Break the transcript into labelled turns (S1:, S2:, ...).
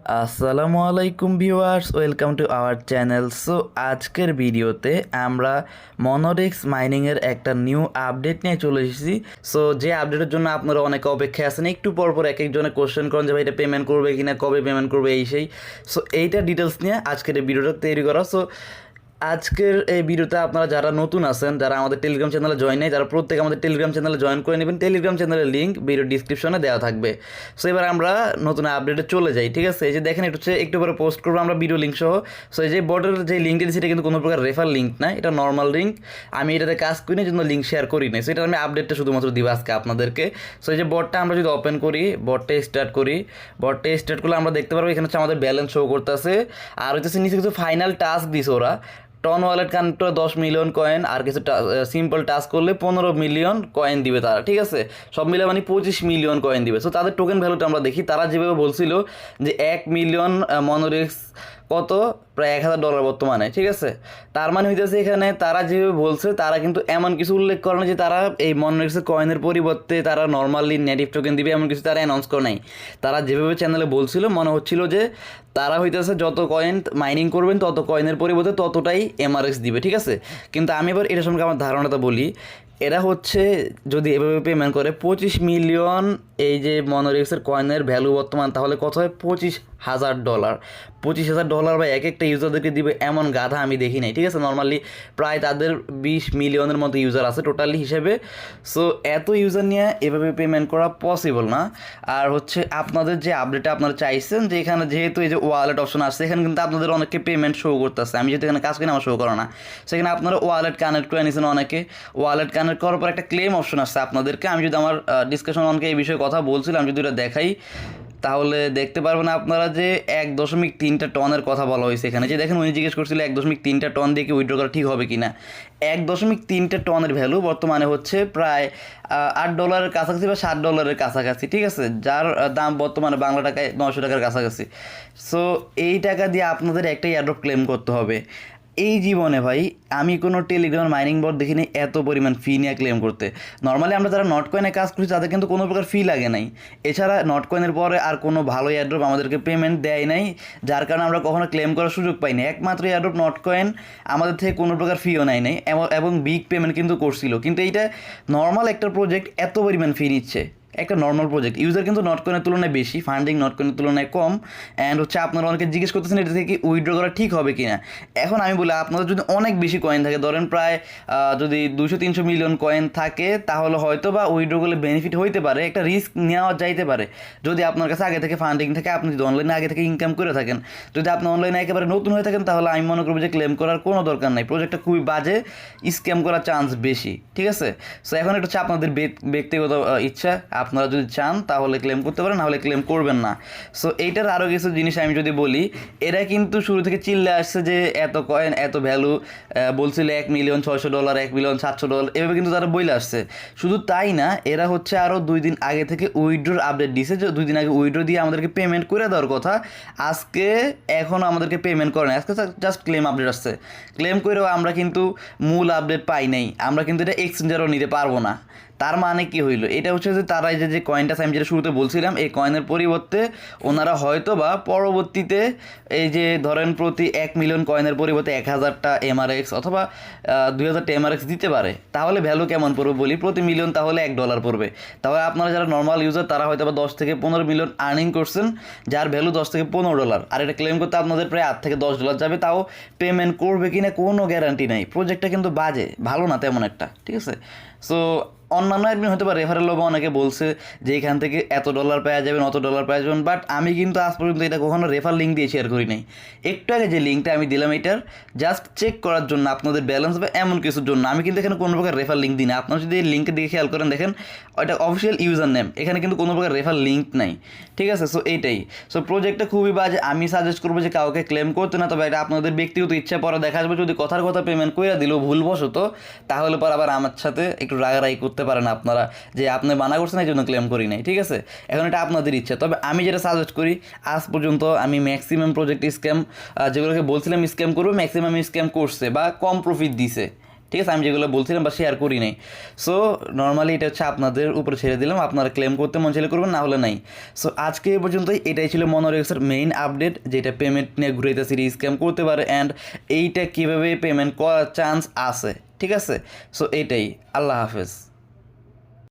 S1: আসসালামু আলাইকুম viewers, welcome to our channel. So আজকের ভিডিওতে আমরা মনোরিক্স মাইনিংয়ের একটা নিউ আপডেট নিয়ে চলে এসেছি। সো যে আপডেটের জন্য আপনারা অনেকে অপেক্ষায় আছেন, একটু পর পর এক একজনে কোশ্চেন করেন যে ভাই এটা পেমেন্ট করবে কিনা, কবে পেমেন্ট করবে, এই সেই। সো এইটার ডিটেলস নিয়ে আজকের এই ভিডিওটা তৈরি করা। সো আজকের এই ভিডিওতে আপনারা যারা নতুন আছেন, যারা আমাদের টেলিগ্রাম চ্যানেলে জয়েন নেই, তারা প্রত্যেকে আমাদের টেলিগ্রাম চ্যানেলে জয়েন করে নেবেন। টেলিগ্রাম চ্যানেলের লিঙ্ক ভিডিও ডিসক্রিপশনে দেওয়া থাকবে। সো এবার আমরা নতুন আপডেটে চলে যাই। ঠিক আছে, এই যে দেখেন, এটা হচ্ছে একটু পরে পোস্ট করবো আমরা ভিডিও লিঙ্ক সহ। সো এই যে বটের যে লিঙ্কটা দিচ্ছি, এটা কিন্তু কোনো প্রকার রেফার লিঙ্ক না, এটা নর্মাল লিঙ্ক। আমি এটাতে কাজ করি না, জন্য লিঙ্ক শেয়ার করি না। সো এটা আমি আপডেটটা শুধুমাত্র দিব আজকে আপনাদেরকে। সো এই যে বটটা আমরা যদি ওপেন করি, বটটা স্টার্ট করি, বটটা স্টার্ট করলে আমরা দেখতে পারবো এখানে হচ্ছে আমাদের ব্যালেন্স শো করতেছে। আর হচ্ছে নিচে কিছু ফাইনাল টাস্ক দিছে ওরা। টন ওয়ালেট কানেক্ট করে 10 মিলিয়ন কয়েন, আর কিছু সিম্পল টাস্ক করলে 15 মিলিয়ন কয়েন দিবে তারা। ঠিক আছে, সব মিলে মানে 25 মিলিয়ন কয়েন দিবে। সো তাদের টোকেন ভ্যালুটা আমরা দেখি। তারা যেভাবে বলছিল যে 1 মিলিয়ন মনোরিক্স কত, প্রায় $1000 বর্তমানে। ঠিক আছে, তার মানে হইতেছে এখানে তারা যেভাবে বলছে, তারা কিন্তু এমন কিছু উল্লেখ করে না যে তারা এই মনোরিক্সের কয়েনের পরিবর্তে তারা নর্মালি নেটিভ টোকেন দিবে, এমন কিছু তারা অ্যানাউন্স করে নাই। তারা যেভাবে চ্যানেলে বলছিল, মনে হচ্ছিল যে তারা হইতেছে যত কয়েন মাইনিং করবেন তত কয়েনের পরিবর্তে ততটাই এমআরএক্স দিবে। ঠিক আছে, কিন্তু আমি এবার এটা সম্পর্কে আমার ধারণাটা বলি। এরা হচ্ছে যদি এভাবে পেমেন্ট করে 25 মিলিয়ন, এই যে মনোরিক্সের কয়েনের ভ্যালু বর্তমান, তাহলে কত হয়? $25,000। $25,000 বা এক একটা ইউজারদেরকে দিবে, এমন গাধা আমি দেখি নাই। ঠিক আছে, নর্মালি প্রায় তাদের 20 মিলিয়নের মতো ইউজার আছে টোটালি হিসেবে। সো এত ইউজার নিয়ে এভাবে পেমেন্ট করা পসিবল না। আর হচ্ছে আপনাদের যে আপডেটটা আপনারা চাইছেন, যে এখানে যেহেতু এই যে ওয়ালেট অপশন আসছে, এখানে কিন্তু আপনাদের অনেকে পেমেন্ট শো করতেছে। আমি যেহেতু এখানে কাজ করি, আমার শো করে না। সেখানে আপনারা ওয়ালেট কানেক্ট করে নিয়েছেন অনেকে। ওয়ালেট কানেক্ট করার পর একটা ক্লেম অপশন আসছে আপনাদেরকে। আমি যদি আমার ডিসকাশন অনেকে এই বিষয়ে কথা বলছিলাম, যদি এটা দেখাই, তাহলে দেখতে পারবেন আপনারা যে 1.3 টনের কথা বলা হয়েছে এখানে। যে দেখেন, উনি জিজ্ঞেস করছিল 1.3 টন দিয়ে কি উইথড্র করা ঠিক হবে কিনা। 1.3 টনের ভ্যালু বর্তমানে হচ্ছে প্রায় $8 কাছাকাছি বা $7 কাছাকাছি। ঠিক আছে, যার দাম বর্তমানে বাংলা টাকায় 900 টাকার কাছাকাছি। সো এই টাকা দিয়ে আপনাদের একটা এয়ারড্রপ ক্লেম করতে হবে। এই জীবনে ভাই আমি কোনো টেলিগ্রাম মাইনিং বোর্ড দেখিনি এত পরিমাণ ফি নিয়ে ক্লেম করতে। নর্মালি আমরা যারা নট কয়েনে কাজ করছি তাদের কিন্তু কোনো প্রকার ফি লাগে নাই। এছাড়া নট কয়েনের পরে আর কোনো ভালো এয়ারড্রপ আমাদেরকে পেমেন্ট দেয় নাই, যার কারণে আমরা কখনো ক্লেম করার সুযোগ পাইনি। একমাত্র এয়ারড্রপ নট কয়েন আমাদের থেকে কোনো প্রকার ফিও নেয় নাই, এবং বিগ পেমেন্ট কিন্তু করছিল। কিন্তু এইটা নর্মাল একটা প্রজেক্ট এত পরিমাণ ফি নিচ্ছে। একটা নর্মাল প্রজেক্ট ইউজার কিন্তু নট কয়েনের তুলনায় বেশি, ফান্ডিং নট কয়েনের তুলনায় কম। অ্যান্ড হচ্ছে আপনারা অনেকে জিজ্ঞেস করতেছেন এটা থেকে উইথড্র করা ঠিক হবে কি না। এখন আমি বলি, আপনাদের যদি অনেক বেশি কয়েন থাকে, ধরেন প্রায় যদি 200-300 মিলিয়ন কয়েন থাকে, তাহলে হয়তো বা উইথড্র করলে বেনিফিট হইতে পারে, একটা রিস্ক নেওয়া যাইতে পারে। যদি আপনার কাছে আগে থেকে ফান্ডিং থাকে, আপনি যদি অনলাইনে আগে থেকে ইনকাম করে থাকেন। যদি আপনি অনলাইনে একেবারে নতুন হয়ে থাকেন, তাহলে আমি মনে করবো যে ক্লেম করার কোনো দরকার নাই। প্রজেক্টটা খুবই বাজে, স্ক্যাম করার চান্স বেশি। ঠিক আছে, সো এখন এটা হচ্ছে আপনাদের ব্যক্তিগত ইচ্ছা। আপনারা যদি চান তাহলে ক্লেম করতে পারেন, নাহলে ক্লেম করবেন না। সো এইটার আরও কিছু জিনিস আমি যদি বলি, এরা কিন্তু শুরু থেকে চিল্লে আসছে যে এত কয়েন এত ভ্যালু, বলছিল $1,600,000, $1,700,000, এভাবে কিন্তু তারা বলে আসছে। শুধু তাই না, এরা হচ্ছে আরও 2 দিন আগে থেকে উইথড্রোর আপডেট দিছে, যে 2 দিন আগে উইথড্রো দিয়ে আমাদেরকে পেমেন্ট করে দেওয়ার কথা। আজকে এখনও আমাদেরকে পেমেন্ট করে না, আজকে জাস্ট ক্লেম আপডেট আসছে। ক্লেম করেও আমরা কিন্তু মূল আপডেট পাই নাই, আমরা কিন্তু এটা এক্সচেঞ্জারও নিতে পারবো না। তার মানে কি হইলো? এটা হচ্ছে যে তারা যে কয়েনটা আমি যেটা শুরুতে বলছিলাম, এই কয়েনের পরিবর্তে ওনারা হয়তো বা পরবর্তীতে এই যে ধরেন প্রতি 1 মিলিয়ন কয়েনের পরিবর্তে 1000টা এমআরএক্স অথবা 2000টা এমআরএক্স দিতে পারে। তাহলে ভ্যালু কেমন পড়বে বলি, প্রতি মিলিয়ন তাহলে $1 পড়বে। তাহলে আপনারা যারা নর্মাল ইউজার, তারা হয়তো বা 10 থেকে 15 মিলিয়ন আর্নিং করছেন, যার ভ্যালু $10 থেকে $15। আর এটা ক্লেম করতে আপনাদের প্রায় $8 থেকে $10 যাবে। তাও পেমেন্ট করবে কিনা কোনো গ্যারান্টি নাই। প্রজেক্টটা কিন্তু বাজে, ভালো না তেমন একটা। ঠিক আছে, সো অন্যান্য অ্যাডমিন হয়তো বা রেফারেল লোভ অনেকে বলছে যে এখান থেকে এত ডলার পাওয়া যাবেন, অত ডলার পাওয়া যাবেন, বাট আমি কিন্তু আজ পর্যন্ত এটা কখনো রেফার লিঙ্ক দিয়ে শেয়ার করি নাই। একটু আগে যে লিঙ্কটা আমি দিলাম, এটার জাস্ট চেক করার জন্য, আপনাদের ব্যালেন্স বা এমন কিছুর জন্য। আমি কিন্তু এখানে কোনো প্রকার রেফার লিঙ্ক দিই না। আপনারা যদি এই লিঙ্কের দিকে খেয়াল করেন, দেখেন ওইটা অফিসিয়াল ইউজার নেম, এখানে কিন্তু কোনো প্রকার রেফার লিঙ্ক নাই। ঠিক আছে, সো এইটাই। সো প্রজেক্টটা খুবই বাজে। আমি সাজেস্ট করবো যে কাউকে ক্লেম করতে না, তবে এটা আপনাদের ব্যক্তিগত ইচ্ছা। পরে দেখা যাবে যদি কথার কথা পেমেন্ট করে দিল ভুলবশত, তাহলে পর আবার আমার সাথে একটু রাগারাগি করতে পারেন আপনারা যে আপনি মানা করছেন এই জন্য ক্লেম করি নাই। ঠিক আছে, এখন এটা আপনাদের ইচ্ছা। তবে আমি যেটা সাজেস্ট করি, আজ পর্যন্ত আমি ম্যাক্সিমাম প্রজেক্ট স্ক্যাম যেগুলোকে বলছিলাম স্ক্যাম করবো, ম্যাক্সিমাম স্ক্যাম করছে বা কম প্রফিট দিছে। ঠিক আছে, আমি যেগুলো বলছিলাম বা শেয়ার করি নাই। সো নর্মালি এটা হচ্ছে আপনাদের উপরে ছেড়ে দিলাম, আপনারা ক্লেম করতে মন চাইলে করবেন, না হলে নাই। সো আজকে এই পর্যন্তই, এটাই ছিল মনোরেক্সের মেইন আপডেট, যেটা পেমেন্ট নিয়ে ঘুরাইতেছে, স্ক্যাম করতে পারে অ্যান্ড এইটা কীভাবে পেমেন্ট করার চান্স আছে। ঠিক আছে, সো এইটাই। আল্লাহ হাফেজ।